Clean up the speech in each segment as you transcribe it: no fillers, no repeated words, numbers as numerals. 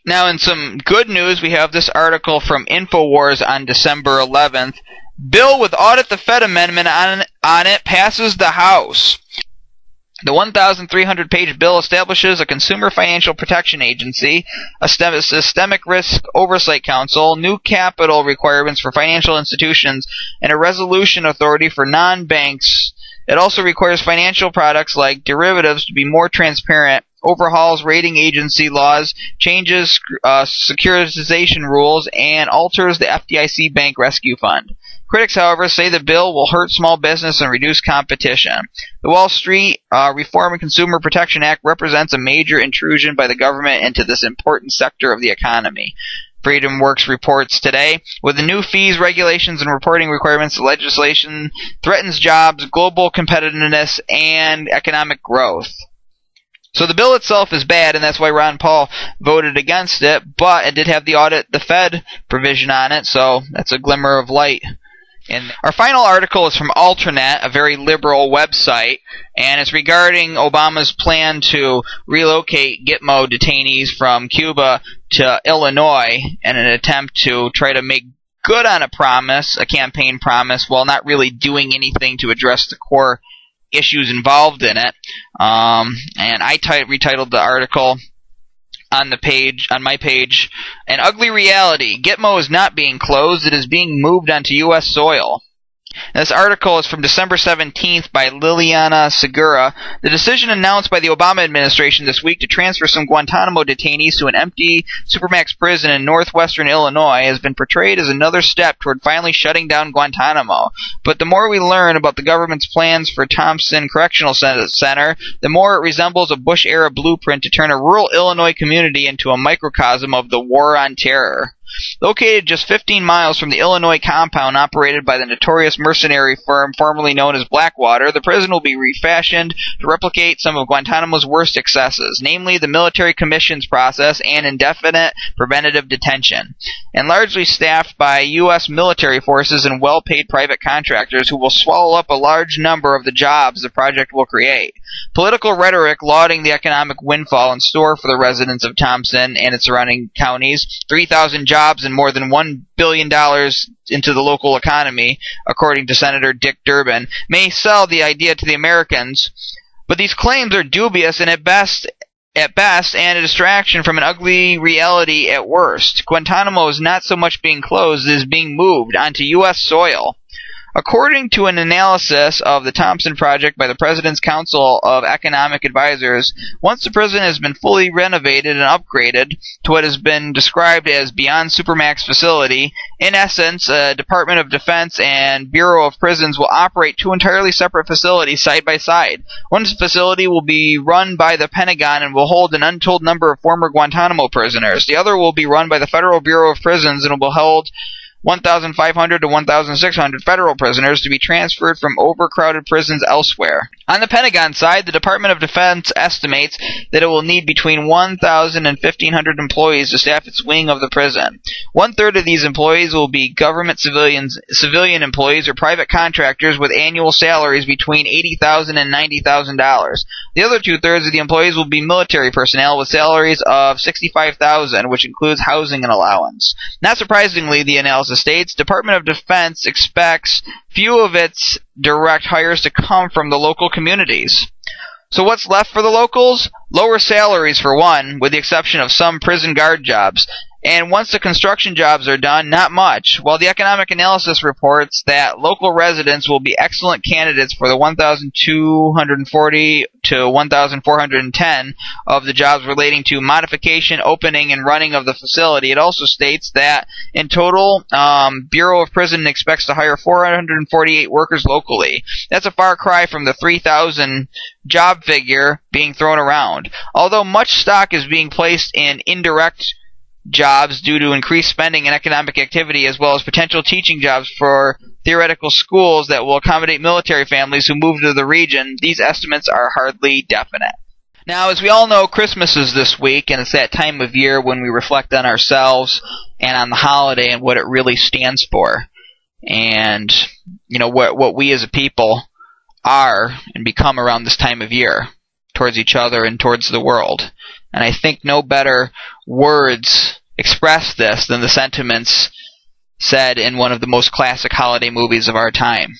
Now, in some good news, we have this article from InfoWars on December 11th. Bill with Audit the Fed amendment on it passes the House. The 1,300-page bill establishes a Consumer Financial Protection Agency, a Systemic Risk Oversight Council, new capital requirements for financial institutions, and a resolution authority for non-banks. It also requires financial products like derivatives to be more transparent, overhauls rating agency laws, changes securitization rules, and alters the FDIC Bank Rescue Fund. Critics, however, say the bill will hurt small business and reduce competition. The Wall Street Reform and Consumer Protection Act represents a major intrusion by the government into this important sector of the economy. FreedomWorks reports today, with the new fees, regulations, and reporting requirements, the legislation threatens jobs, global competitiveness, and economic growth. So the bill itself is bad, and that's why Ron Paul voted against it, but it did have the Audit the Fed provision on it, so that's a glimmer of light. And our final article is from Alternet, a very liberal website, and it's regarding Obama's plan to relocate Gitmo detainees from Cuba to Illinois in an attempt to try to make good on a promise, a campaign promise, while not really doing anything to address the core issues involved in it. And I retitled the article on my page, An Ugly Reality. Gitmo is not being closed, it is being moved onto U.S. soil. And this article is from December 17th by Liliana Segura. The decision announced by the Obama administration this week to transfer some Guantanamo detainees to an empty Supermax prison in northwestern Illinois has been portrayed as another step toward finally shutting down Guantanamo. But the more we learn about the government's plans for Thompson Correctional Center, the more it resembles a Bush-era blueprint to turn a rural Illinois community into a microcosm of the War on Terror. Located just 15 miles from the Illinois compound operated by the notorious mercenary firm formerly known as Blackwater, the prison will be refashioned to replicate some of Guantanamo's worst excesses, namely the military commissions process and indefinite preventative detention, and largely staffed by U.S. military forces and well-paid private contractors who will swallow up a large number of the jobs the project will create. Political rhetoric lauding the economic windfall in store for the residents of Thompson and its surrounding counties, 3,000 jobs and more than $1 billion into the local economy, according to Senator Dick Durbin, may sell the idea to the Americans, but these claims are dubious and at best and a distraction from an ugly reality at worst. Guantanamo is not so much being closed as being moved onto U.S. soil. According to an analysis of the Thompson Project by the President's Council of Economic Advisors, once the prison has been fully renovated and upgraded to what has been described as Beyond Supermax facility, in essence, a Department of Defense and Bureau of Prisons will operate two entirely separate facilities side by side. One facility will be run by the Pentagon and will hold an untold number of former Guantanamo prisoners. The other will be run by the Federal Bureau of Prisons and will hold 1,500 to 1,600 federal prisoners to be transferred from overcrowded prisons elsewhere. On the Pentagon side, the Department of Defense estimates that it will need between 1,000 and 1,500 employees to staff its wing of the prison. One-third of these employees will be government civilian employees or private contractors with annual salaries between $80,000 and $90,000. The other two-thirds of the employees will be military personnel with salaries of $65,000, which includes housing and allowance. Not surprisingly, the analysis states, Department of Defense expects few of its direct hires to come from the local communities. So what's left for the locals? Lower salaries for one, with the exception of some prison guard jobs. And once the construction jobs are done, not much. While the economic analysis reports that local residents will be excellent candidates for the 1,240 to 1,410 of the jobs relating to modification, opening, and running of the facility, it also states that in total, Bureau of Prison expects to hire 448 workers locally. That's a far cry from the 3,000 job figure being thrown around. Although much stock is being placed in indirect jobs due to increased spending and economic activity, as well as potential teaching jobs for theoretical schools that will accommodate military families who move to the region, these estimates are hardly definite. Now, as we all know, Christmas is this week, and it's that time of year when we reflect on ourselves and on the holiday and what it really stands for. And, you know, what we as a people are and become around this time of year towards each other and towards the world. And I think no better words express this than the sentiments said in one of the most classic holiday movies of our time.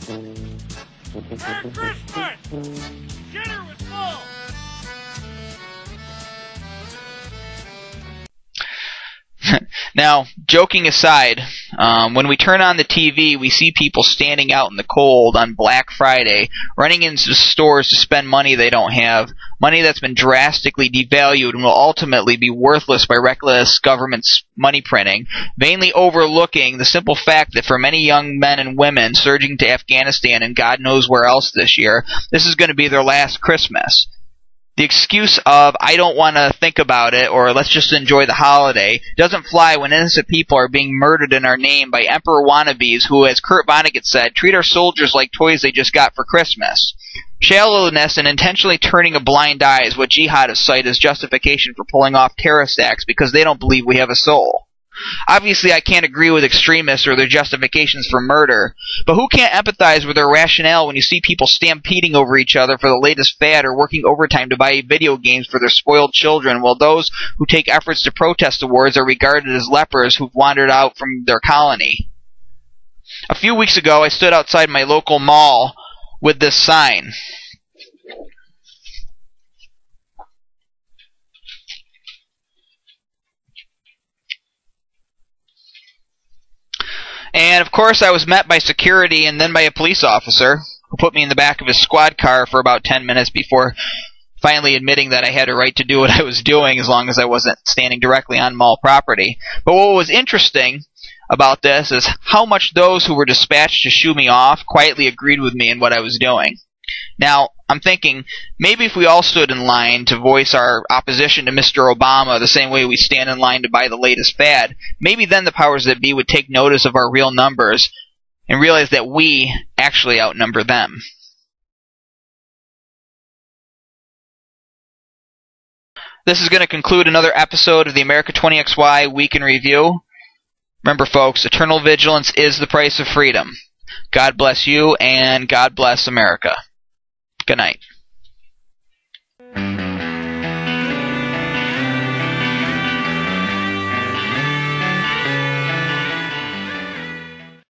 Merry Christmas! Dinner was full! Now, joking aside, when we turn on the TV, we see people standing out in the cold on Black Friday, running into stores to spend money they don't have, money that's been drastically devalued and will ultimately be worthless by reckless government's money printing, vainly overlooking the simple fact that for many young men and women surging to Afghanistan and God knows where else this year, this is going to be their last Christmas. The excuse of, I don't want to think about it, or let's just enjoy the holiday, doesn't fly when innocent people are being murdered in our name by emperor wannabes who, as Kurt Vonnegut said, treat our soldiers like toys they just got for Christmas. Shallowness and intentionally turning a blind eye is what jihadists cite as justification for pulling off terrorist acts because they don't believe we have a soul. Obviously, I can't agree with extremists or their justifications for murder, but who can't empathize with their rationale when you see people stampeding over each other for the latest fad or working overtime to buy video games for their spoiled children, while those who take efforts to protest the wars are regarded as lepers who've wandered out from their colony? A few weeks ago, I stood outside my local mall with this sign. And, of course, I was met by security and then by a police officer who put me in the back of his squad car for about 10 minutes before finally admitting that I had a right to do what I was doing as long as I wasn't standing directly on mall property. But what was interesting about this is how much those who were dispatched to shoo me off quietly agreed with me in what I was doing. Now, I'm thinking, maybe if we all stood in line to voice our opposition to Mr. Obama the same way we stand in line to buy the latest fad, maybe then the powers that be would take notice of our real numbers and realize that we actually outnumber them. This is going to conclude another episode of the America 20XY Week in Review. Remember, folks, eternal vigilance is the price of freedom. God bless you, and God bless America. Good night.